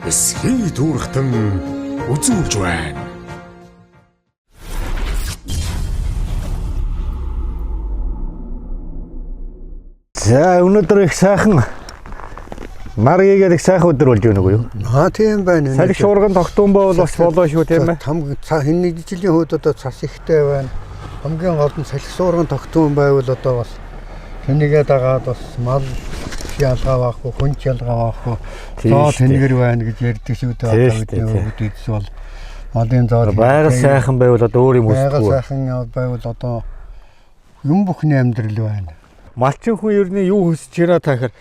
эсхий дүүрхтэн үзүүлж байна. За өнөөдөр их сайхан Маргигээд их сайхан өдөр болж байна уу юу? Тийм байна. Салхи шуурган тогтун бол бас болоо шүү тийм ээ. Энэ жилийн хувьд одоо цас ихтэй байна. Хамгийн гол нь салхи шуурган тогтун байвал одоо бас тэнийгээ дагаад бас мал ялгаа байхгүй, хүн ялгаа байхгүй. Зоо тэнэгэр байна гэж ярьдаг шүү дээ. Одоо бидний өвдөдс бол малын зоо байгаль сайхан байвал одоо өөр юм үсэхгүй. Байгаль сайхан байвал одоо юм бүхний амьдрал байна. Малчин хүн ер нь юу хүсэж байна тахаар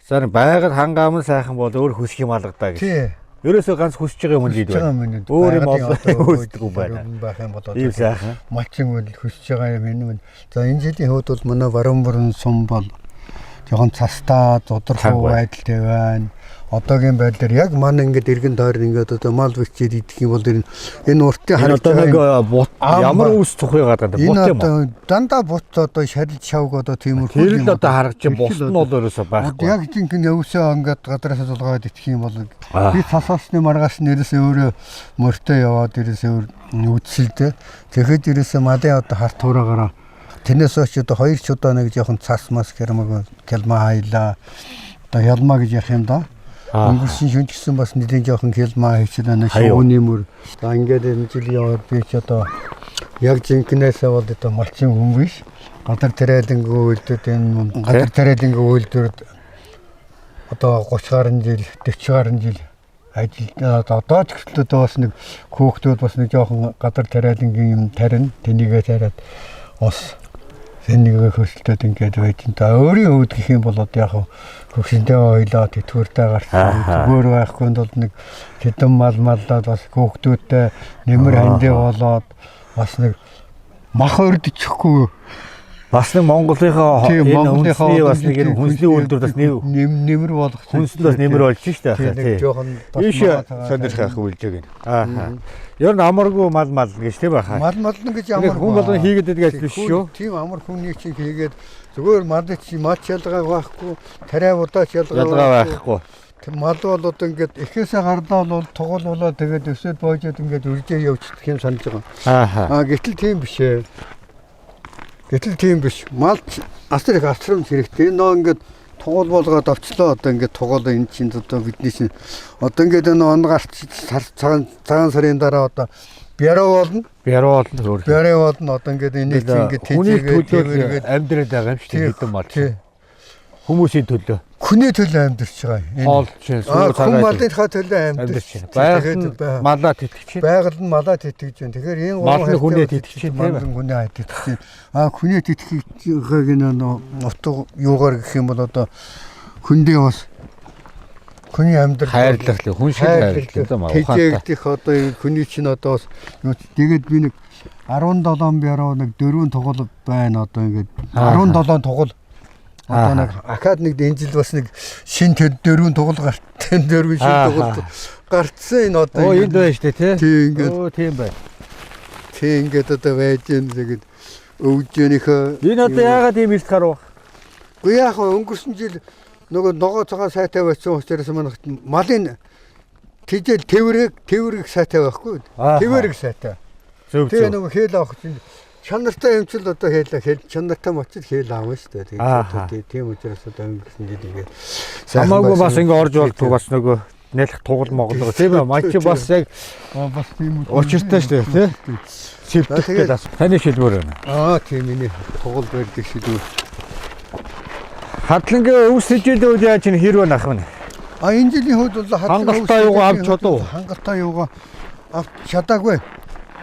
зарим байгаль хангаамн сайхан бол өөр хүсэх юм алгадаа гэж. Тий. Ерөөсөө ганц хүсэж байгаа юм л байна. Өөр юм хүсдэг юм байна. Байх юм бол одоо ийм сайхан. Малчин үл хүсэж байгаа юм. За энэ жилийн хувьд бол манай баруун сум бол жоохон цастаа зодорхой байдалтай байна. Одоогийн байдлаар яг маань ингээд эргэн тойр ингээд одоо мал бичээд идэх юм бол энэ уртын харагдаж ямар үс цухыг гадаад бут юм аа. Дандаа бут одоо шарилж шавг одоо тиймэрхүү юм. Тэр л одоо харагдаж бус нь бол ерөөсөө байхгүй. Яг жинхэнэ өвсөө ингээд гадараас суулгаад идэх юм бол би цасаасны маргаас нэрээсээ өөрөө мөртөө яваад ерөөсөө үдсэлдэ. Тэгэхэд ерөөсөө малын одоо харт хураагаараа тэрнээс очиж одоо 2 ч удаа нэг жоохон цас мас гэрмэг кэлма хайлаа. Одоо ялмаа гэж ярих юм да. Өнгөрсөн шөнө гэсэн бас нэгэн жоохон кэлма хийчихсэн нэг шууны мөр. За ингээд энэ жилийн яваад би ч одоо яг жинкнээсээ бол одоо малчин хүн биш. Гадар тариалангийн үйлдэлд энэ гадар тариалангийн үйлдвэрд одоо 30 гаруй жил 40 гаруй жил ажиллаад одоо ч гэтэл бас нэг хүүхдүүд бас нэг жоохон гадар тариалангийн юм тарина тэнийгээ тариад бас энийг хөсөлтөд ингээд байж та өөрийн өвд гэх юм бол одоо яг хөвсөндөө ойлоо тэтгэвртэй гарсан зүгээр байхгүй бол нэг хэдэн маллаад бас хүүхдүүдтэй нэмэр хандээ болоод бас нэг мах өрдөчихгүй бас нэг Монголынхаа энэ бас нэг энэ хүнсний үйлдвэр бас нэмэр болох хүнсэнд бас нэмэр болж шүү дээ. Тийм жоохон биш сонирхох үйлжээг нь. Аа. Ер нь амаргүй мал гэж тийм байхаа. Мал гэж амар хүн болгон хийгээд байдаг биш шүү. Тийм амар хүний чинь хийгээд зүгээр мал ялгаа байхгүй, тариа удаач ялгаа байхгүй. Мал бол одоо ингээд эхээсээ гарлаа бол тугуулуулаад тэгээд өсөд боожод ингээд үржээ явчихдаг юм санаж байгаа. Аа гэтэл тийм биш ээ. Гэтэл тийм биш. Мал асар их асрамж хэрэгтэй. Нөө ингээд тугуул болгоод авчлаа одоо ингээд тугуул энэ чинь одоо бидний чинь одоо ингээд энэ он гарч цагаан сарын дараа одоо бяруу болно. Бяруу болно. Одоо ингээд энэ чинь ингээд тийчээгээд амьдраад байгаа юм шүү дээ хэдэн мал. Хүмүүсийн төлөө. Хүний төлөө амьдарч байгаа. Хоол чинь суур цагаа. Хүн малынхаа төлөө амьдарч байна. Малаа тэтгэж байна. Байгаль нь малаа тэтгэж байна. Тэгэхээр энэ малны хүнээ тэтгэж байна. Хүнээ тэтгэж байна. Хүнээ тэтгэхийг нөө утга юугаар гэх юм бол одоо хүндээ бас хүний амьдрал хайрлах л хүн шиг хайрлах юм аа. Тэжээгдэх одоо хүний чинь одоо бас тэгээд би нэг 17 бяруу нэг 4 тугал байна одоо ингээд 17 тугал одоо нэг ахаад нэг энэ жил бас нэг шин 4 тугал гарт 4 шин тугал гарцсан энэ одоо энд байна шүү дээ тийм ингээд тийм бай. Тийм ингээд одоо байж гэн тэгээд өвжөөнийхөө энэ одоо яагаад ийм ирт гарав? Үгүй яах вэ өнгөрсөн жил нөгөө ногоо цагаан сайтай байсан учраас манайх малын тижэл тэврэг сайтай байхгүй. Тэврэг сайтай. Тэгээ нөгөө хээл авах чинь чанартай юм чил одоо хээл чанартай мочил хээл аав шүү дээ. Тэгээд тийм учраас одоо өнгөрсөн жил ингээд хамаагүй бас ингээд орж болдог бас нөгөө нэлэх тугал моглоо тийм ээ манч бас яг бас тийм учиртай шүү дээ тийм шивтгэхэд бас таны шилбэр байна. Тийм энэ тугал байдаг шилбэр. Хадлангийн өвс жилийн үед яаж энэ хэр байна ах вэ? Энэ жилийн хувьд бол хангалттай юугаа авч чадав. Хангалттай юугаа авч чадаагүй.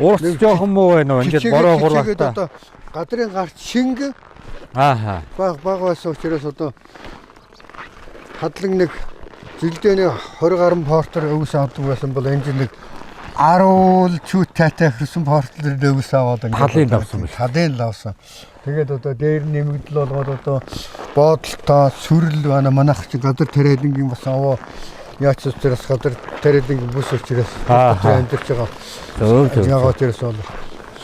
Урс жоохон муу байна уу? Ингээд бороо хураатай. Одоо гадрын гарт шинг баг байсан учраас одоо хадлан нэг жилдээ нэг 20 гаруй портер өвс авдаг байсан бол энэ жил нэг 10 чүт таатай хөрсөн портер өвс аваад ингээд халын лавсан. Тэгээд одоо дээр нэмэгдэл болгоод одоо боодолтой сүрэл байна манайх чи гадар тариалангийн бас аваа яач учраас гадар тариалангийн бүс учраас амьдарч байгаа. Яагаад тэрс бол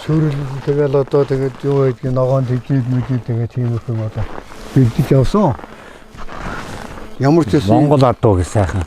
сүрэл тэгэл одоо тэгээд юу байдгийг ногоон тэжээд мэдээ тэгээд тийм их юм одоо бэлдэж явсан. Ямар ч байсан Монгол адуу гэж сайхан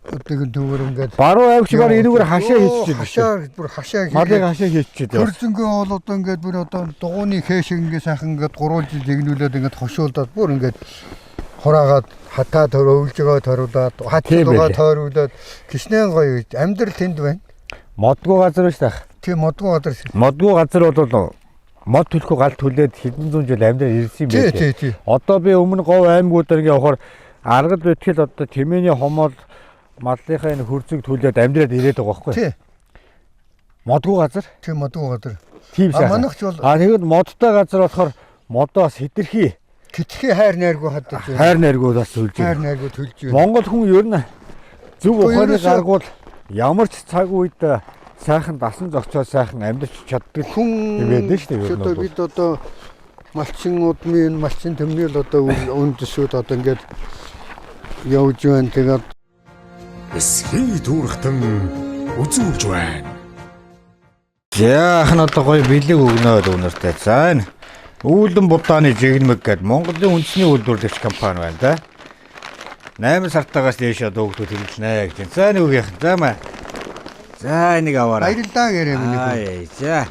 одоо дүүр ингээд баруун авч бар энэгээр хашаа хийчихэж хашаа бүр хашаа малыг хашаа хийчихэж байна. хөрзөнгөө бол одоо ингээд бүр одоо дугууны хээш ингээд сайхан ингээд гурвуулж зэгнүүлээд ингээд хошуулдаад бүр ингээд хураагаад хатаа төрөвлж байгаа төрүүлээд хатгаа тойруулаад гişнэн гоё амьдрал тэнд байна. Модгүй газар биш таах. Тийм модгүй газар. Модгүй газар бол мод төлөхгүй гал түлээд хэдэн зуун жил амьдрал ирсэн юм байна. Тий. Одоо би өмнө говь аймагуудаар ингээ явахаар аргад бэтгэл одоо тэмээний хомол маллынхаа энэ хөрзөг түлээд амьдраад ирээд байгаа байхгүй. Тий. Модгүй газар. Тийм модгүй газар. Тийм сайхан. Манайх ч бол тэгэд модтой газар болохоор модоо бас хэтэрхий. Хэтэрхий хайр найргүй хадаж байна. Хайр найргүй бас төлж байна. Хайр найргүй төлж байна. Монгол хүн ер нь зөв ухааны гаргуул ямар ч цаг үед сайхан дасан зогцоо сайхан амьдарч чаддаг юм байдаг шүү дээ. Одоо бид одоо малчин удмын малчин төмнөл одоо үндэсүүд одоо ингээд явж байна. Тэгээд эсхий дүүрхтэн үзүүлж байна. Яахан одоо гоё бэлэг өгнөөд өнөртэй. За энэ Үүлэн будааны жигнэмэг гэдэг Монголын үндэсний үйлдвэрлэгч компани байна да. 8 сартаагаас дээш дуугтууд хэрэглэнэ гэж. За нэг үеийнх. За маа. За энийг аваарай. баярлалаа гэрээ миний. За.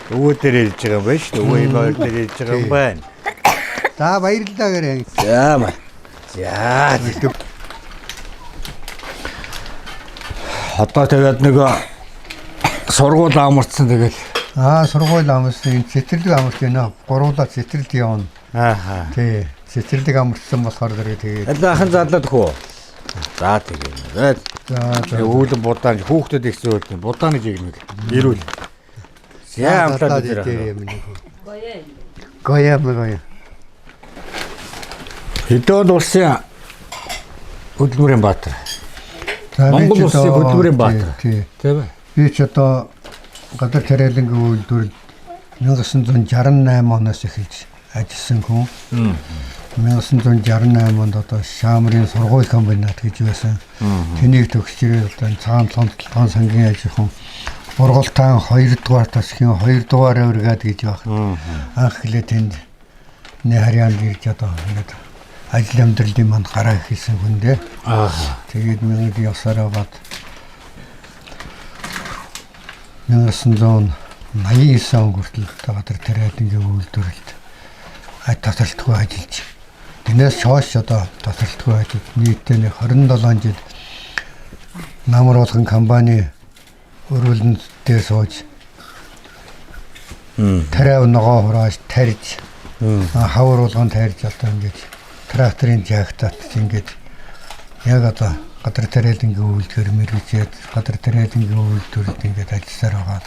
Өвөө дээр ирж байгаа юм байна шүү. Өвөө энэ хоёр дээр ирж байгаа юм байна. За баярлалаа гэрээ. За маа. За. Одоо тэгээд нөгөө сургууль амарцсан тэгэл. Сургууль амарсан цэцэрлэг амарч байна. Гуруулаа цэцэрлэг явна. Тий. Цэцэрлэг амарсан болохоор тэгээд. Ахын задлаад хөө. За тэгээд. За үүлэн будаан хүүхдэд их зөөлд будааны жигнэг. Ирүүл. За амтаад дээр юм. Гоём. Хэдэн улсын хөдөлмөрийн баатар. Монгол улсын хөдөлмөрийн баатар. Тийм ээ. Би ч одоо гадар тариалангийн үйлдвэр 1968 оноос эхэлж ажилласан хүн. 1968 онд одоо Шаамрын сургууль комбинат гэж байсан. Тэнийг төгсч ирээд одоо цаан толгойн сангийн ажихын Ургалтаан 2 дугаар тасгийн 2 дугаар өргөд гэж байна. Анх хэлээ тэнд Харьяанд ирж одоо ингээд ажил амьдралын манд гараа хийсэн хүн дээ. Тэгээд миний явсараа бат 1989 он хүртэл гадар тариалангийн үйлдвэрлэлд таталтгүй ажиллаж. Энээс хойш одоо таталтгүй ажиллаж нийтдээ 27 жил намар болгон компани өрөөлөнд дээр сууж тариав ногоо хурааж тарьж хавар болгон тарьж одоо ингэж тракторын жагтаад ингэж яг одоо гадар тариалангийн үйлдвэр мэргэжээд гадар тариалангийн үйлдвэрлэлд ингэж ажилласаар байгаа.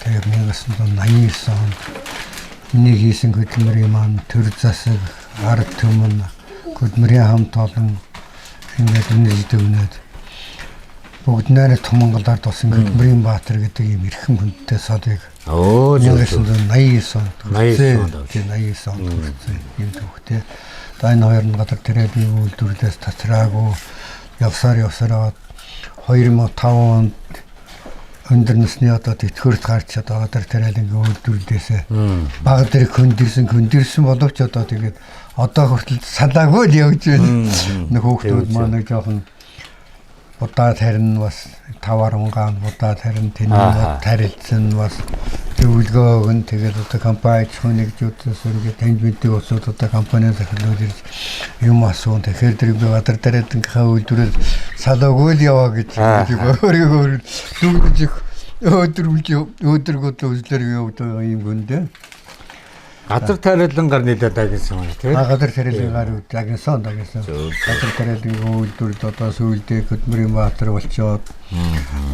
Тэгээд 1989 онд нэг хийсэн хөдөлмөрийн маань төр засаг, ард түмэн, хөдөлмөрийн хамт олон ингэж үнэлж өгнөд бүгд найраа Монголоор тусан хөдөлмөрийн баатар гэдэг ийм эрхэм хүндтэй содыг 1989 онд 89 онд ийм төвхтэй. Энэ хоёр нь гадар тариалангийн үйлдвэрлэлээс татраагүй явсаар аваад 2005 онд өндөр насны одоо тэтгэврт гарч одоо гадар тариалангийн үйлдвэрлэлээс баг дээр хөндөрсөн боловч одоо тэгээд одоо хүртэл салаагүй л явж байна. Нэг хүүхдүүд маань жоохон удаа тарин бас 5 онгаан удаа тарин тэнийг тарилцсан бас зөвлөгөө өгөн тэгээд одоо компани хүнэгжүүдээс ингээд танд мэддэг усууд одоо компаниас ахлуулж юм асуун тэгэхээр тэр би гадар тариалангийнхаа үйлдвэрээр салаагүй л яваа гэж өөрийгөө дүгнэж өдргөд үзлэр явдаг юм гүндээ. Гадар тариалангаар нийлээд агсан байна тийм. Гадар тариалангаар агсан. Гадар тариалангийн үйлдвэрд одоо сүүлдээ хөдөлмөрийн баатар болчоод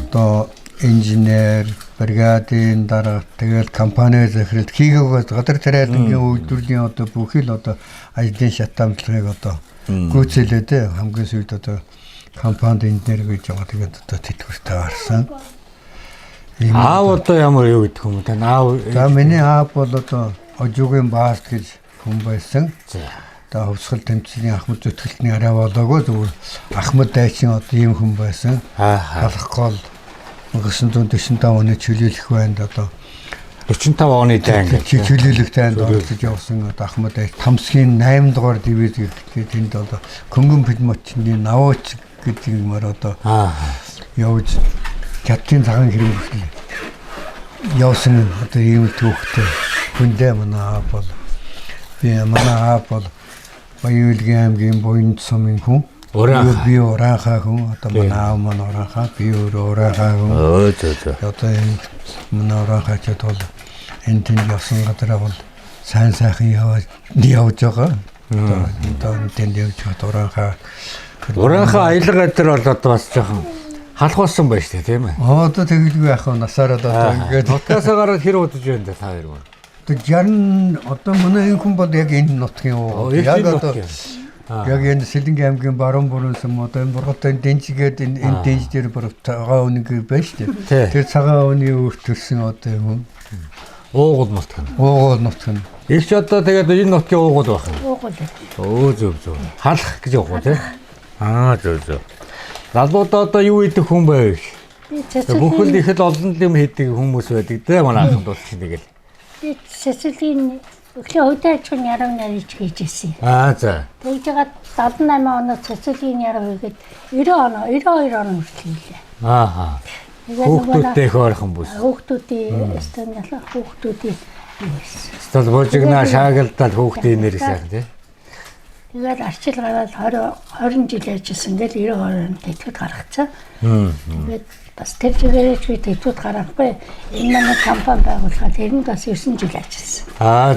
одоо инженер, бригадын дараа тэгээд компани захирал хийгээгээс гадар тариалангийн үйлдвэрлэлийн одоо бүх л одоо ажлын шатамжлагыг одоо гүйцэлээд хамгийн сүүлд одоо компанид инженер гэж байгаа тэгээд одоо тэтгэвртэй гарсан. Аав одоо ямар юу гэдэг юм те аав. За миний аав бол одоо Ожуугийн баас гэж хүн байсан. Одоо хөвсгөл тэмцээний Ахмад зүтгэлтний арай болоогүй зүгээр Ахмад дайчин одоо ийм хүн байсан. Халах гол 1945 оны чөлөөлөх байнд одоо 45 оны дай ингээд чөлөөлөх тайнд оролцож явсан Ахмад Тамсгийн 8 дугаар дивизийн тэнд одоо Көнгөн Пилмотчны Навууч гэдэг юмар одоо явж Хятадын цагаан хэрэг хүртэл явсан одоо ийм түүхтэй хүндээ манай бол Баян аймгийн Буянд сумын хүн би ураахаа хүн одоо манай аав маань ураахаа би өөрөө ураахаа хүн одоо энэ манай ураахаач бол энэ тэнд явсан гадараа бол сайн сайхан явж байгаа одоо тэнд явж байгаа ураахаа аялга дээр бол одоо бас жоохон халахсан байж тээ тийм ээ одоо тэгэлгүй яах вэ насаараа одоо ингээд нутгасаа гараад хэр удаж байна да та хоёр маань 60 одоо манай энэ хүн бол яг энэ нутгийн яг одоо яг энэ Сэлэнгийн аймгийн баруун бүрэн сум одоо энэ бургатай дэнжгээд энэ дэнж дээр бүр цагаан өнийг байна шүү дээ. Тэр цагаан өний өөртөлсөн одоо юм. Уугуул нутг нь. Их ч одоо тэгээд энэ нутгийн уугуул байх юм. Уугуул. Зөв. Халах гэж явах уу те? Зөв. Залуудаа одоо юу идэх хүн байв? Бүхэл их л олон юм хийдэг хүмүүс байдаг те манай ахын тул чинь тэгэл. Би Цэцэлийн өглөө өдөр ажгийн ярав нарийч хийжсэн. За. Тэгж жагаад 78 оноос Цэцэлийн ярав хийгээд 92 он хүртэл хийлээ. Хүүхдүүдтэй хөөрхөн бүс. Хүүхдүүдийн стандарт хүүхдүүдийн стал божигна шаагалдаад хүүхдийн нэр сайхан тий. Тэгээд арчил гараад 20 жил ажилласан. Ингээл 92 онд тэтгэд гаргацсан. Тэгээд бас тэр чигээрээ ч тэтгэд гарахгүй. Энэ манай компани байгуулахад энэ бас 9 жил ажилласан.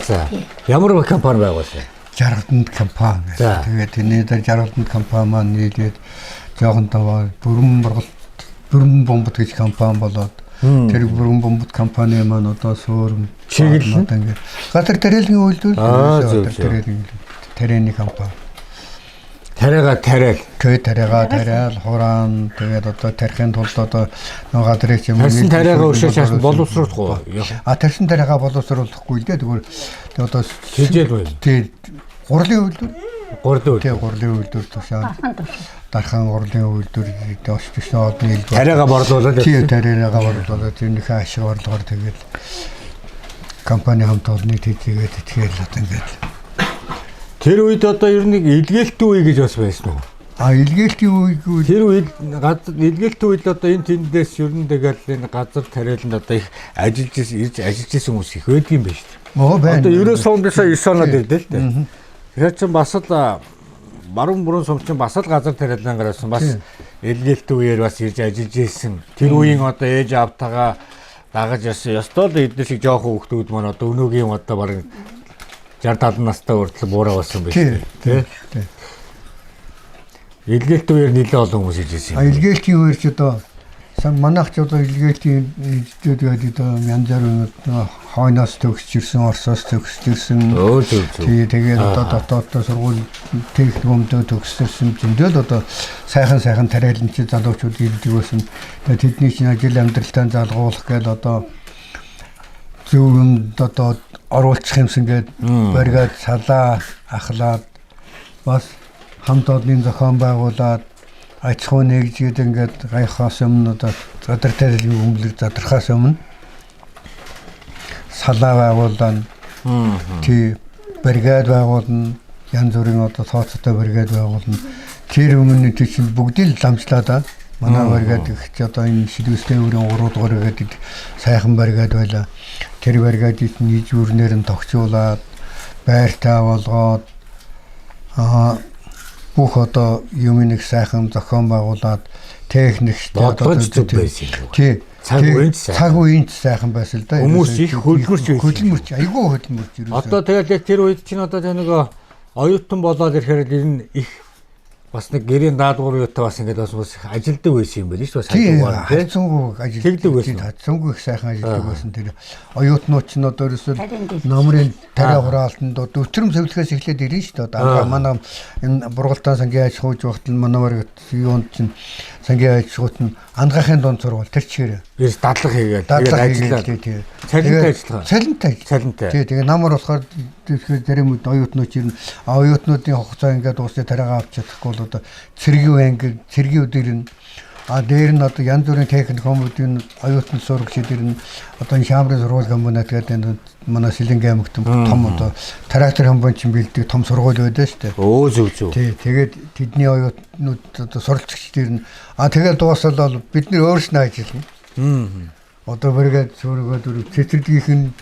За. Ямар компани байгуулсан? Жаргаланд компани. Тэгээд энэ дээр Жаргаланд компани маань нийлээд жоохон таваа бүрэн бомбот гэж компани болоод тэр бүрэн бомбот компани маань одоо суурм чиглэл ингээд газар тариалгийн үйлдвэр тарианы компани. Тариагаал хураан тэгээд одоо тарихын тулд одоо нэг газрыг юм тарьсан тариагаа өшөөж шааш боловсруулахгүй. Тарьсан тариагаа боловсруулахгүй л дээ тэгвэл одоо хижээл байл. Тэгээд гурлын үйлдвэр тушаа дархан гурлын үйлдвэр өшөж одны тариагаа борлуулаад тариагаа борлуулаад тэрнийхээ ашиг орлогоор тэгээд компани хамт олонний тэтгэгээд итгэл одоо ингээд тэр үед одоо ер нь илгээлтийн үе гэж бас байсан уу? Илгээлтийн үегүй. Тэр үед илгээлтийн үед одоо энэ тэндээс ер нь тэгэл энэ газар тариаланд одоо их ирж ажиллаж исэн хүмүүс их байдаг юм байна шүү дээ. Одоо 90 оноос 9 оноод ирдэ л дээ. Тэгэхээр чинь бас л баруун бүрэн сум чинь бас л газар тариалан гарсан бас илгээлтийн үеэр бас ирж ажиллаж исэн. Тэр үеийн одоо ээж автагаа дагаж ясан. Ёстой л эдгээр шиг жоохон хүүхдүүд маань одоо өнөөгийн одоо бараг 60-70 настай хүртэл буураа болсон байх тий. Илгээлтийн үеэр нэлээд олон хүмүүс ирсэн юм. Илгээлтийн үеэр ч одоо манайх ч одоо илгээлтийн эзэдүүд байдаг янз бүрийн хойноос төгсч ирсэн, Оросоос төгсч ирсэн. Тэгээд одоо дотооддоо сургууль техникумд төгссөн зөндөл одоо сайхан тариаланч залуучууд ирдэг байсан. Тэгээд тэдний чинь ажил амьдралтаа залгуулах гээд одоо зөв юмд одоо оруулах юмсан гээд баригад салаа ахлаад бас хамт олонний зохион байгуулад аж ахуй нэгжгээд ингээд гайхаас өмнө одоо газар тариалан өмлөг задрахаас өмнө салаа байгуулсан тий баригад байгуулна янз бүрийн одоо тооцоотой баригад байгуулна тэр өмнө чинь бүгдийг ламжлаад манай баригад их ч одоо энэ шилвэстэй өрийн 3 дугаар гэдэг сайхан баригад байлаа. Тэр баригадыг нийт өрнөр нь тогтжуулаад байртаа болгоод бүх одоо юм нэг сайхан зохион байгуулад техниктэй одоо тий цаг үеийн сайхан байсан л да. Хүмүүс их хөдөлмөрч айгүй хөдөлмөрч ирсэн. Одоо тэгэл тэр үед чинь одоо нэг оюутан болоод ирэхээр энэ их бас нэг гэрийн даалгавар юутай бас ингээд бас ажилдаг байсан юм байл шүү дээ. Хацсангүй ажилдаг байсан. Хацсангүй их сайхан ажилдаг байсан. Тэр оюутнууд ч одоо ерөөсөө номрын тариа хураалтанд өвчрөм цэвэрлэхээс эхлээд ирнэ шүү дээ. Одоо манай энэ бургалтаа сангийн аж ахуйч багт манай юунд чинь сангийн аж ахуйт нь ангахын дунд сургууль тэр чигээр ерөөс дадлага хийгээд ажиллаад цалинтай. Тэгээ намар болохоор тэгэхээр зарим үед оюутнууд ирнэ. Оюутнуудын хугацаа ингээд уусаа тариагаа авч чадахгүй бол одоо цэргийн анги цэргийн өдөр нь Дээр нь одоо янз бүрийн техник хүмүүдийн оюутан сурагчид ирнэ. Одоо энэ шаамрын сургууль комбинат гэдэг энэ манай Сэлэнгийн аймагт том одоо трактор комбайн бэлддэг том сургууль байдаг шүү дээ. Зөв. Тий, тэгээд тэдний оюутнууд одоо суралцагчид ирнэ. Тэгээд дуусал бол бид нэр өөрснөө ажиллана. Одоо бүргээд suurгоод цэцэрлэгийнх нь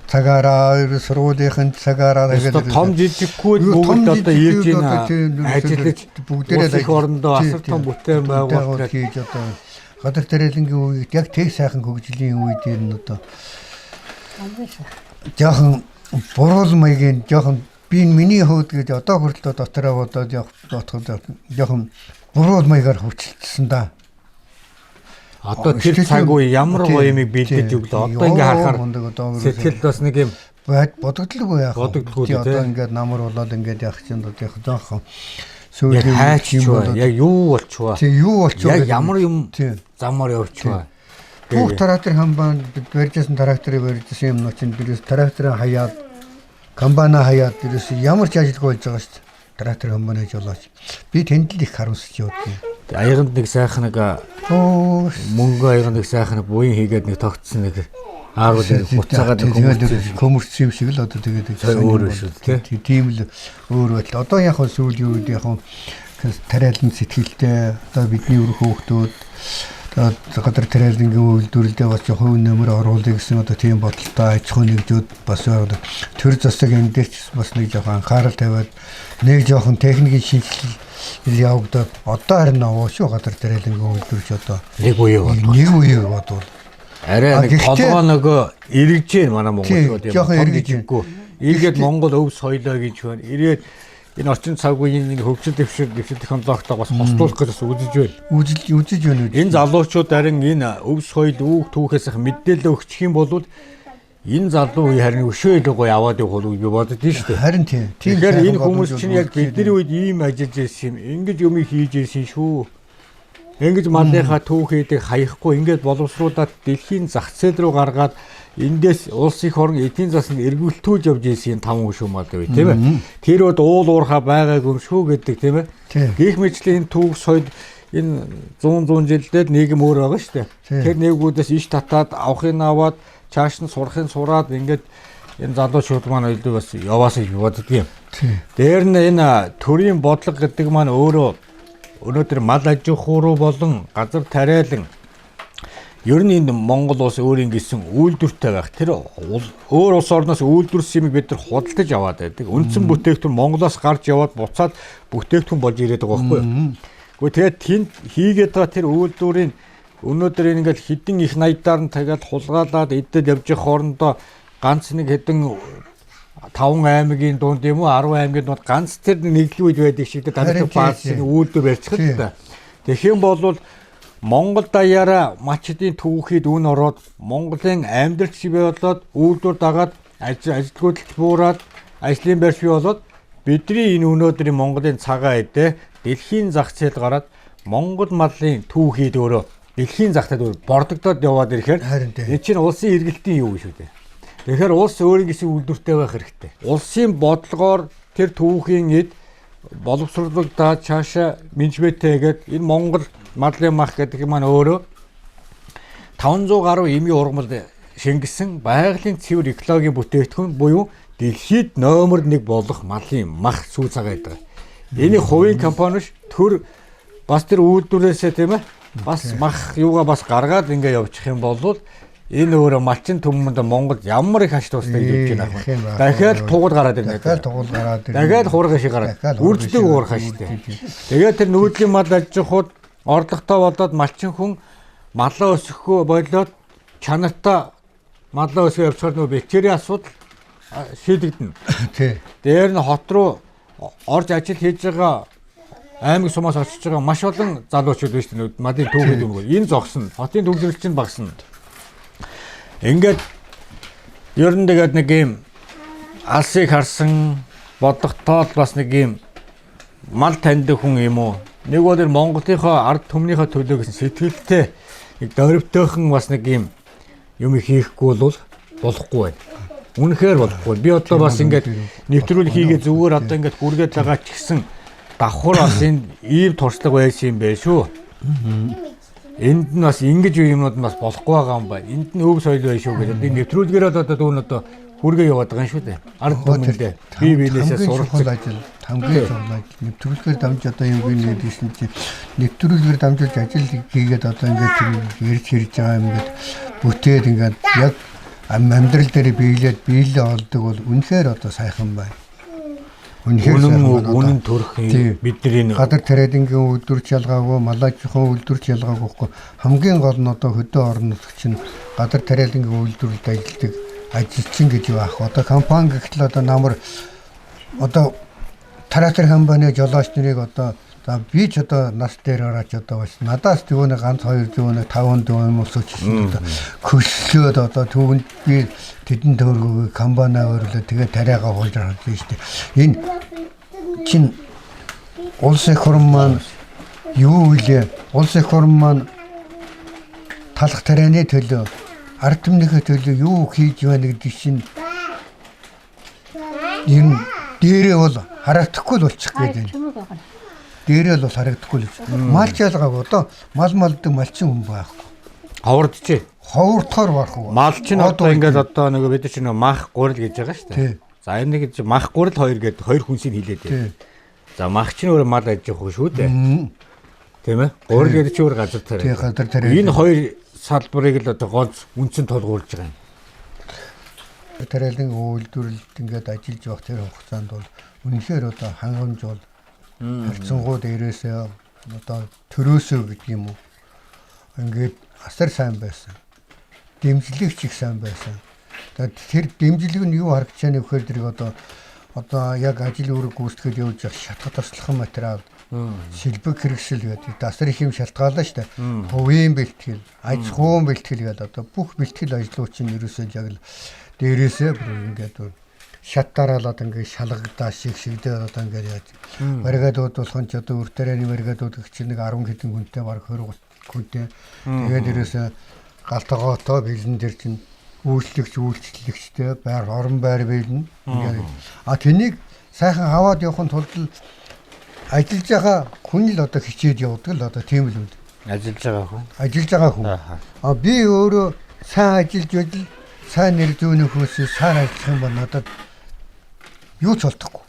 цагаараа сургуулийнх нь цагаараа тэгээд том жижигхүүд бүгд одоо ирж ийн ажиллаж бүгдээрээ их орондоо асар том бүтээн байгуулалт хийж одоо гадар тарэлэнгийн үед яг тэг сайхан хөгжлийн үед энэ одоо жоохон буруу маягийн жоохон би миний хувьд гэж одоо хүртэл дотороо бодоод явах жоохон буруу маягаар хөвчлөсөн да. Одоо тэр цаг үе ямар гоё юмыг бэлдэж өглөө. Одоо ингээ харахаар сэтгэл бас нэг юм бодогдлоггүй яах. Бодогдлоггүй одоо ингээ намар болоод ингээ явах чинь одоо яг жоохон сүүлийн хайч юм бол яг юу болчихваа. Тий, юу болчихваа. Яг ямар юм замаар явчихваа. Бүх трактор хамбаан барьжсэн тракторыг барьжсэн юм чинь дээрээс тракторын хаяад комбайна хаяад дээрээс ямар ч ажилгүй болж байгаа шүү дээ. Трактор хамбаан хийж болооч. Би тэнд л их харуулсч явдیں۔ Аяганд нэг сайхан нэг мөнгө аяганд нэг сайхан буян хийгээд нэг тогтсон нэг аарууд буцаагаад көмөрч юм шиг л одоо тэгээд өөр шүү тий. Тийм л өөр байл. Одоо яг нь сүүлийн үед яг тариалан сэтгэлтэй одоо бидний өрх хөөхтүүд гадар тариалангийн үйлдвэрлэлдээ бас хувь нэмэр оруулах гэсэн одоо тийм бодолтой аж ахуй нэгжүүд бас төр засаг энэ дээр ч бас нэг жоохон анхаарал тавиад нэг жоохон техникийн шинжилгээ явагдаад одоо харин шүү гадар тариалангийн үйлдвэрч одоо нэг үе бодвол арай нэг толгоо нөгөө эргэж гин манай монголчууд юм эргэжгүй эргээд монгол өв соёлоо гэж байна ирээд энэ орчин цаг үеийн нэг хөгжил дэвшил технологитойгоо бас хослуулах гэж үзэж байна. Үзэж байна. Энэ залуучууд харин энэ өв соёл үүх түүхээс их мэдээлэл өгчих юм бол энэ залуу үе харин өшөө илүү гоё аваад явах уу би бодож байна шүү дээ. Харин тийм. Тэгэхээр энэ хүмүүс чинь яг бидний үед ийм ажиллаж ирсэн юм. Ингэж юм хийж ирсэн шүү. Ингэж малынхаа түүхийдийг хаяхгүй ингэж боловсруулаад дэлхийн зах зээл рүү гаргаад эндээс улс их орон эдийн засгийн эргүүлтүүлж явж ирсэн 5 хүн шүү маа гэв тийм ээ. Тэр бод уул уурхаа байгаагүй юм шүү гэдэг тийм ээ. Гэх мэтлийн түүх соёл энэ 100 жилдээ нийгэм өөр байгаа шүү дээ. Тэр нэгүүдээс иш татаад авахын аваад чааш нь сурахын сураад ингээд энэ залуучууд маань илүү бас яваасаа гэж боддог юм. Дээр нь энэ төрийн бодлого гэдэг маань өөрөө өнөөдөр мал аж ахуй руу болон газар тариалан ер нь энэ Монгол улс өөрийн гэсэн үйлдвэртэй байх. Тэр өөр улс орноос үйлдвэрсэн юм бид нар худалдаж аваад байдаг. Үндсэн бүтээгдэхүүн Монголоос гарч яваад буцаад бүтээгдэхүүн болж ирээд байгаа байхгүй юу? Гэхдээ тэгээд тэнд хийгээд байгаа тэр үйлдвэрийн өнөөдөр ингээд хідэн их наядаар нь тагаад хулгаалаад эдэл явж явах хоорондоо ганц нэг хэдэн 5 аймгийн дунд юм уу 10 аймгийн дунд ганц тэр нэглүү үед байдаг шиг дандаг баасан үйлдвэр барьчих л та. Тэгэх юм бол Монгол даяараа мачдын түүхийд үн ороод Монголын амьдралч бий болоод үйлдвэр дагаад ажилтгуудад буураад ажлын байр бий болоод бидний энэ өнөөдрийн Монголын цагаан эдээ дэлхийн зах зээлд гараад Монгол малын түүхийд өөрөө дэлхийн зах зээлд бордогдоод яваад ирэхээр энэ чинь улсын эргэлтийн юу шүү дээ. Тэгэхээр улс өөрийн гэсэн үйлдвэртэй байх хэрэгтэй. Улсын бодлогоор тэр түүхийн эд боловсруулагдаад цаашаа менежменттэйгээд энэ Монгол малын мах гэдэг юм маань өөрөө 500 гаруй эмийн ургамал шингэсэн байгалийн цэвэр экологийн бүтээгдэхүүн буюу дэлхийд номер 1 болох малын мах сүү цагаа гэдэг. Энийг хувийн компани ш төр бас тэр үйлдвэрээсээ тийм ээ бас мах юугаа бас гаргаад ингээ явчих юм бол энэ өөрөө малчин төмөнд Монгол ямар их аш тустай гэж явж байна. Дахиад тугал гараад ирнэ. Дахиад хургаш гараад. Үрждэг уурхаа штэ. Тэгээд тэр нүүдлийн мал аж ахуйд орлоготой болоод малчин хүн малаа өсөхгүй болоод чанартай малаа өсгөө явчихаар нөө бактерийн асуудал шийдэгдэнэ. Тий. Дээр нь хот руу орж ажил хийж байгаа аймаг сумаас очиж байгаа маш олон залуучууд биш үү? Малын түүхэд юм. Энэ зогсно. Хотын төвлөрөлт чинь багасна. Ингээд ер нь тэгээд нэг юм алсыг харсан бодогтоод бас нэг юм мал таньдаг хүн юм уу? Нэг өдөр Монголынхоо ард түмнийхээ төлөө гэсэн сэтгэлтэй нэг дөрвтойхон бас нэг юм хийхгүй бол болохгүй байна. Үнэхээр болохгүй. Би одоо бас ингээд нэвтрүүл хийгээ зүгээр одоо ингээд гүргээд байгаа ч гэсэн давхар бас энэ ийм туршлага байсан юм бэ шүү. Энд нь бас ингэж юмнууд нь бас болохгүй байгаа юм байна. Энд нь өв соёл байх шүү гэдэг. Энэ нэвтрүүлгээр бол одоо дүүн одоо хүргээ яваад байгаа юм шүү дээ. Ард түмэндээ бие биенээсээ суралцах ажил хамгийн чухал ажил. Нэвтрүүлгээр дамж одоо юм гинэдсэн чи нэвтрүүлгээр дамжуулж ажил хийгээд одоо ингээд ярьж хэрж байгаа юм ингээд бүтээд ингээд яг амьдрал дээр биелээ олдог бол үнэхээр одоо сайхан байна. Үнэн төрх бидний гадар тариадынгийн үйлдвэрч ялгаагүй, малажхан үйлдвэрч ялгаагүй гэхгүй хамгийн гол нь одоо хөдөө орон нутгч нь гадар тариадынгийн үйлдвэрлэлд ажилладаг ажилчин гэж байх. Одоо компани гэхтэл одоо намар одоо трактор компани жолооч нарыг одоо за би ч одоо нас дээр гараач одоо бас надаас төвөө ганц 2 төвөө 5 төвөө юм уусч одоо хөшлөөд одоо түүнд би тэдэн төгрөгөө компаниа өөрлөө тэгээ тариагаа хуулж харж байна шүү дээ. Энэ чин улс их орн маань юу вэ? Улс их орн маань талах тарианы төлөө ард түмнийхээ төлөө юу хийж байна гэдэг чинь энэ дээрээ бол харагдахгүй л болчих гээд байна. Дээрээ л бол харагдахгүй л. Мал жалгаагүй одоо мал малдаг малчин хүн байхгүй. ховордчихэ. Ховордохоор барахгүй. Мал чинь одоо ингээд одоо нэг бид чинь мах гурил гэж байгаа шүү дээ. За энэ нэг мах гурил 2 гэдэг 2 хүнсийг хилээд байна. За мах чинь өөр мал аж явах шүү дээ. Тийм ээ. Гурил гэдэг чинь өөр газар тариа. Тийм газар тариа. Энэ хоёр салбарыг л одоо гол үндсэн тулгуурлаж байгаа юм. Тариалан үйлдвэрлэлд ингээд ажиллаж явах тэр хугацаанд бол үнэхээр одоо хангамж бол харьцангуй дээрээсээ одоо төрөөсөө гэдэг юм уу. Ингээд асар сайн байсан. Дэмжлэгч их сайн байсан. Тэр дэмжлэг нь юу харагдаж байгааг вөхөр дэрэг одоо яг ажил үүрэг гүйцэтгэл явуулж явах шатах тослохын материал шилбэг хэрэгсэл гэдэг асар их юм шалтгаалаа шүү дээ. Хувийн бэлтгэл, аж ахуйн бэлтгэл гэдэг одоо бүх бэлтгэл ажлууч нь ерөөсөө яг л дээрээсээ ингээд шат дараалаад ингээд шалгагдаа шигшигдээ одоо ингээд яаж баригадууд болгон ч одоо үртэрээний баригадууд гэх чинь нэг 10 хэдэн хүнтэй баг 20 хүнтэй тэгээд дээрээсээ галтгоотоо бэлэн дээр чинь үйлчлэгчтэй байр орон байр бэлэн ингээд тэнийг сайхан аваад явахын тулд ажиллаж байгаа хүн л одоо хичээд явдаг л одоо тийм л үнд ажиллаж байгаа хүн би өөрөө сайн ажиллаж badal сайн нэр зүүнөх хүсээ сайн ажиллах юм бол надад юу ч болтохгүй.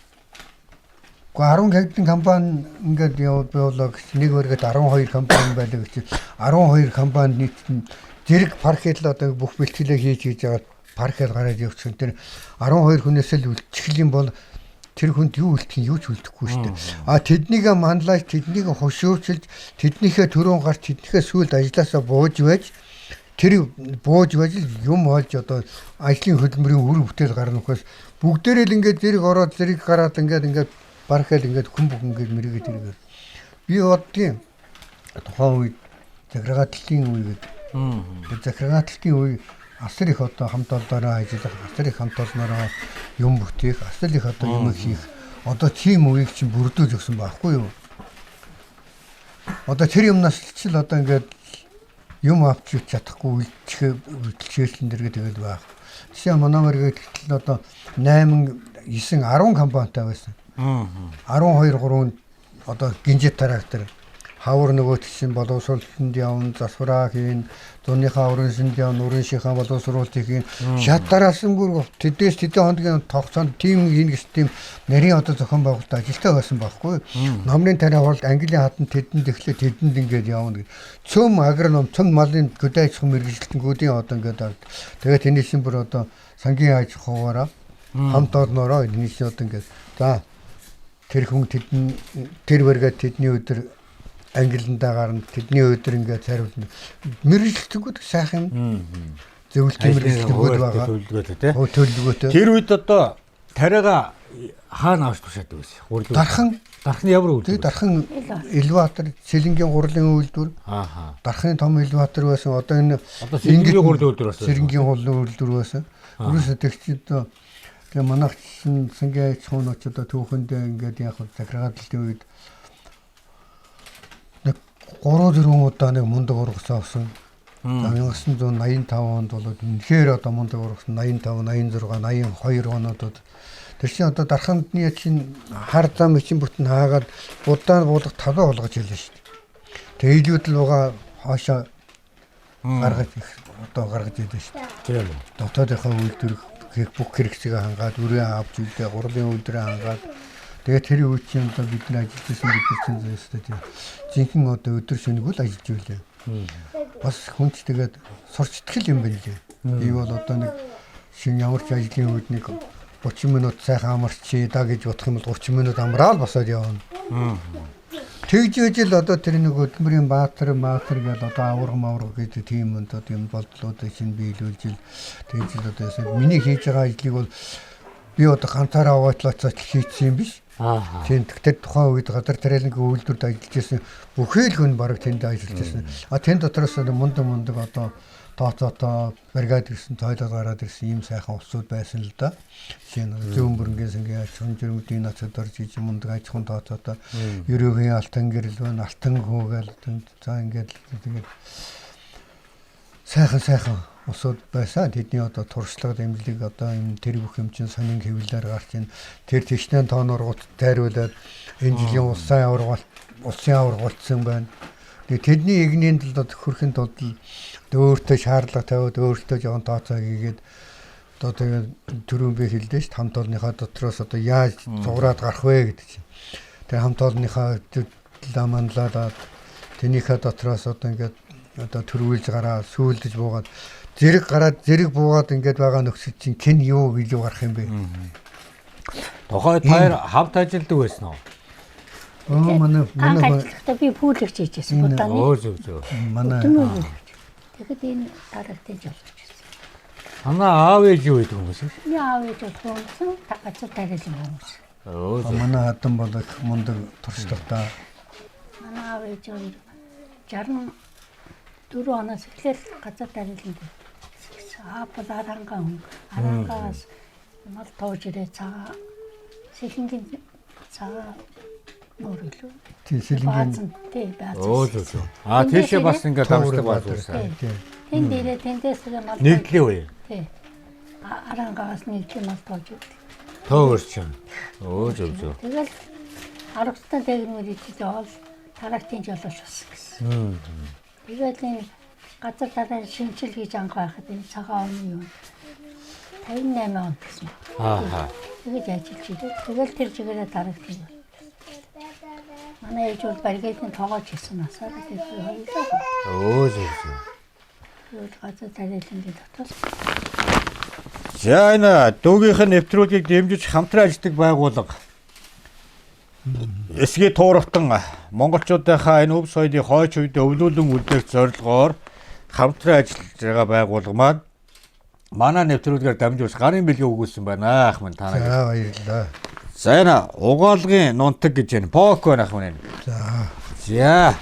Гэхдээ 10 хэдэн компани ингээд явуулаа гэж нэг өргөд 12 компани байлаа гэж 12 компани нийтэн зэрэг паркет л одоо бүх бэлтгэлээ хийж байгаа паркет гараад явчихсан. Тэр 12 хүнээс л үлдчих юм бол тэр хүнд юу үлдэх юм юу ч үлдэхгүй шүү дээ. Тэднийг манлаж, тэднийг хошуурчилж, тэднийхээ төрөн гарт тэднийхээ сүлд ажилласаа бууж байж тэр бууж байж юм олж одоо ажлын хөдөлмөрийн үр бүтээл гарна учраас бүгдээрээ л ингээд зэрэг ороод зэрэг гараад ингээд барахад ингээд хүн бүх ингээд мэрэгэж ирэх. Би боддгийн тухайн үед захиргаалтын үе гэдэг. Захиргаалтын үе асар их одоо хамт олоороо ажиллах, асар их хамт олноороо юм бүтээх, асар их одоо юм хийх. Одоо тийм үеийг чинь бүрдүүлж өгсөн байхгүй юу? Одоо тэр юмнаас ч л одоо ингээд юм авч чадахгүй үйлчлэсэн дэргээ тэгээд байх. Жишээ манай мэргээд гэтэл одоо 8, 9, 10 компанитай байсан. 12 3 одоо гинжит трактор хавар нөгөөт чинь боловсруулалтанд явна, засвараа хийн, зуныхаа урансанд явна, урыншийнхаа боловсруулалтыг хийн. Шат дараасан бүр тэдээс тэдэн хоногийн тогтцоонд тим хийн гэж тийм нарийн одоо зохион байгуулалт ажилтаа байсан байхгүй. Номын тариа хоолд Английн хатан тэдэнд эхлээ тэдэнд ингээд явна гэж. Цөм агроном, цөм малын хөдөө аж ахуйн мэргэжилтэнгүүдийн одоо ингээд тэгээд тэний шин бүр одоо сангийн аж ахуйгаараа хамт олноороо энэ шин одоо ингээд за тэр хүн тэр бэргээд тэдний өдөр ангилландаа гарна тэдний өдөр ингээд цариулна мэргэжилтгүүд сайхан зөвлөлтийн мэргэжилтгүүд байгаа төлөвлөгөөтэй тэр үед одоо тариага хаана авч тушаадаг байсан дархан ямар үйлдвэр дархан Элбаатар Сэлэнгийн гурлын үйлдвэр дарханы том Элбаатар байсан одоо энэ Сэлэнгийн гурлын үйлдвэр байсан Сэлэнгийн гурлын үйлдвэр байсан ерөөсөө тэгчид тэгээ манайх чинь сангийн аж ахуйн очоод түүхэндээ ингээд яг захиргаалтын үед 3-4 удаа нэг мундаг ургасан авсан. 1985 онд бол үнэхээр одоо мундаг ургасан 85, 86, 82 онуудад тэр чинь одоо дархандны чинь хар зам чинь бүтэн хаагаад будаа буулгах таваа болгож хэлсэн шүү дээ. Тэгээ илүүдл угаа хоошоо гаргаж одоо гаргаж идэв шүү дээ. Тийм. Дотоодынхаа үйлдвэр бүх хэрэгцээг хангаад үрээ авч үлдээ гурван өдрөө хангаад тэгээд тэр үе чинь одоо бид нар ажиллаж байсан бид чинь зөвстэй тийм жинхэнэ одоо өдөр шөнөгүй л ажиллаж байлаа. Бас хүнч тэгээд сурчтгэл юм байна лээ. Би бол одоо нэг шинэ ямар ч ажлын үед нэг 30 минут сайхан амарчи да гэж бодох юм бол 30 минут амраал босоод явна. Тэгж ижил одоо тэр нэг хөдөлмөрийн баатар гэдэг одоо авраг гэдэг тийм одоо тийм болдлуудыг чинь биелүүлж тэгж л одоо миний хийж байгаа ажлыг бол би одоо ганцаараа аваатлаач хийсэн юм биш. Тийм тэгэхээр тухайн үед газар тариалангийн үйлдвэрт ажиллаж байсан бүхэл хүн бараг тэнд ажиллаж байсан. Тэнд дотроос мундаг одоо тооцоотоо бригад гэсэн тойлоод гараад ирсэн ийм сайхан усуд байсан л да. Жишээ нь зүүн бүрнгээс ингээд чөнжөрмөдийн нацад орж иж мундаг аж ахуйн тооцоотоо ерөөгийн алтан гэрэл байна, алтан хүүгээл за ингээд тэгээд сайхан усуд байсан. Тэдний одоо туршлага дэмжлэг одоо энэ тэр бүх юм чинь сонин хэвлэлээр гарч ийн тэр тэгшнэн тооноргууд тайруулаад энэ жилийн улсын аваргуулсан байна. Тэгээд тэдний игнийн талд хөрхэн тулд өөртөө шаардлага тавиад өөртөө жоохон тооцоо хийгээд одоо тэгээд түрүүн би хэлдэж ш хамт олонныхаа дотроос одоо яаж зуграад гарах вэ гэдэг чинь. Тэгээд хамт олонныхаа ламанлаад тэнийхээ дотроос одоо ингээд одоо төрүүлж гараа сүүлдэж буугаад зэрэг буугаад ингээд байгаа нөхцөл чинь хэн юу илүү гарах юм бэ? Тухайд хоёр хамт ажилладаг байсан уу? Манай ажиллахдаа би пүүлэгч хийжсэн буданы. Зөв. манай Тэгэхэд энэ дарагтын жолч байсан. Танаа аав ээж юу гэдэг юм бэ? Би аав ээж болсон газар тариалан хүмүүс. манай хатан бол их мундаг туршлагатай. Манай аав ээж 64 оноос эхлээд газар тариалан бол арангаас мал тоож ирээ цагаа сэлэнгийн цагаа нөрлөө. Тийм сэлэнгийн Зөв. Тийшээ бас ингээд амсдаг болсон. Тэнд ирээ тэндээс мал Нэгдлээ үү? тий. Арангаас нэгж мал тоож ирээ. Тоогөрч юм. Зөв. Тэгэл аргастай техникүүд ичээд ол тарактын жолооч болсон гэсэн. Тэгээд энэ газар дараа шинжил хийж анх байхад энэ цагаан оны юу 58 он гэсэн. Тэгээд ажиллаж ирээ. Тэгэл тэр чигээрээ тарактын жол. Манай ээж бол баригын тоогооч хийсэн насаар тэгээд хоёулаа. Зөв. Тэгээд газар тариалангийн дотор. За энэ дүүгийнх нь нэвтрүүлгийг дэмжиж хамтран ажилладаг байгууллага эсгээ туурахтан монголчуудынхаа энэ өв соёлын хойч үед өвлүүлэн үлдээх зорилгоор хамтран ажиллаж байгаа байгууллага маань манай нэвтрүүлгээр дамжуулж гарын бэлгээ өгүүлсэн байна ах минь танаа. За баярлалаа. За энэ угаалгын нунтаг гэж байна. Поко ах минь. За.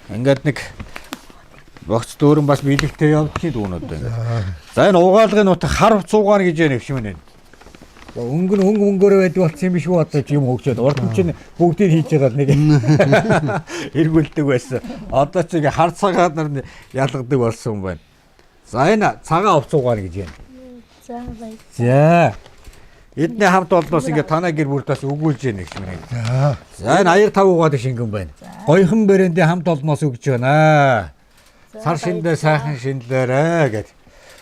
Ингээд нэг багц дөөрөн бас биелэгтэй явдгийн дүүнүүд байна. За энэ угаалгын нутаг хар цуугаан гэж байна гэх юм байна. Өнгөөр байдаг болсон юм биш үү одоо юм хөгжөөд урд нь чинь бүгдийг хийж байгаа л нэг эргүүлдэг байсан. Одоо ч ингээ хар цагаад нар ялгадаг болсон юм байна. За энэ цагаан овцуугаан гэж байна. За баяр. За. Эдний хамт олноос ингээ танаа гэр бүрд бас өгүүлж яах юм байна. За энэ аяр тав угаадаг шингэн байна. Гойхон брэндийн хамт олноос өгч байна. Сар шиндээ сайхан шинлээрээ гэж.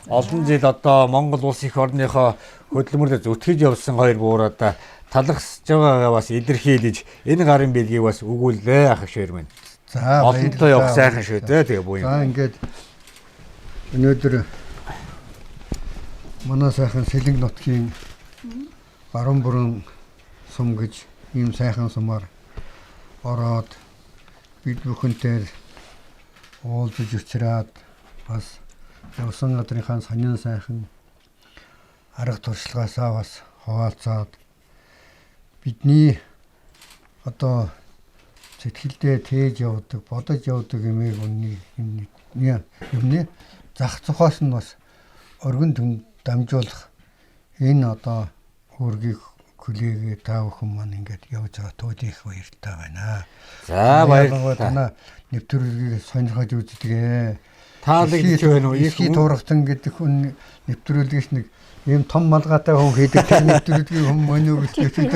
Олон жил одоо Монгол улс их орныхоо хөдөлмөрлөд зүтгэж явсан хоёр буураад талхсж байгаагаа бас илэрхийлж энэ гарын бэлгийг бас өгүүлээ ах шир минь. За олонтой явах сайхан шүү дээ тэгээ буу юм. За ингээд өнөөдөр манай сайхан Сэлэнг нутгийн баруун бүрэн сум гэж ийм сайхан сумаар ороод бид бүхэнтэй уулзаж учраад бас явсан гадрынхаа сонин сайхан арга туршлагаасаа бас хуваалцаад бидний одоо сэтгэлдээ тээж явдаг, бодож явдаг юмыг юмны зах зохиос нь бас өргөн дамжуулах энэ одоо үргийг хүлээгээ та бүхэн маань ингээд явж байгаа тууд их баяртай байна. За баярлалаа. Нэвтрүүлгийг сонирхож үздэг. Таалагдж байна уу? Их туурахтан гэдэг хүн нэвтрүүлгээс нэг ийм том малгайтай хүн хийдэг техник дөрөвдгийн хүн мөнөө гэлтэй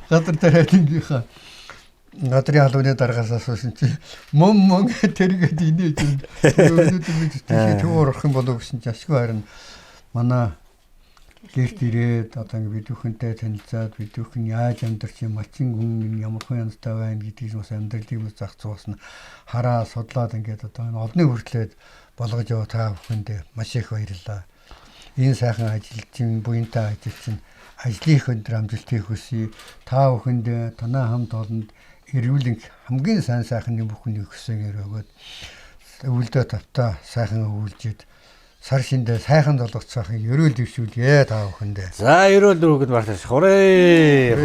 гадар тариалангийнхаа гадрын халууны дараагаас асуусан чи мөн тэргээд инээж өнөөдөр бид тийш төөр орох юм болов гэсэн чи ашгүй харин манай гэрт ирээд одоо бид бүхэнтэй танилцаад бид бүхэн яаж амьдарч юм мачин хүн ямар хүн янзтай байна гэдгийг бас амьдралыг бас зах зуус нь хараа судлаад ингээд одоо энэ олны хүртлээд болгож яваа та бүхэндээ маш их баярлалаа. Энэ сайхан ажилд чинь буянтай ажил чинь ажлынх өндөр амжилтыг хүсье. Та бүхэнд танаа хамт олонд эрүүл хамгийн сайн сайхны бүхнийг хүсэгээр өгөөд өвөлдөө тавтаа сайхан өвөлжид сар шиндээ сайхан долгоцсахыг ерөөл дэвшүүлье та бүхэндээ. За ерөөл дөрөвд мартаж хурээ.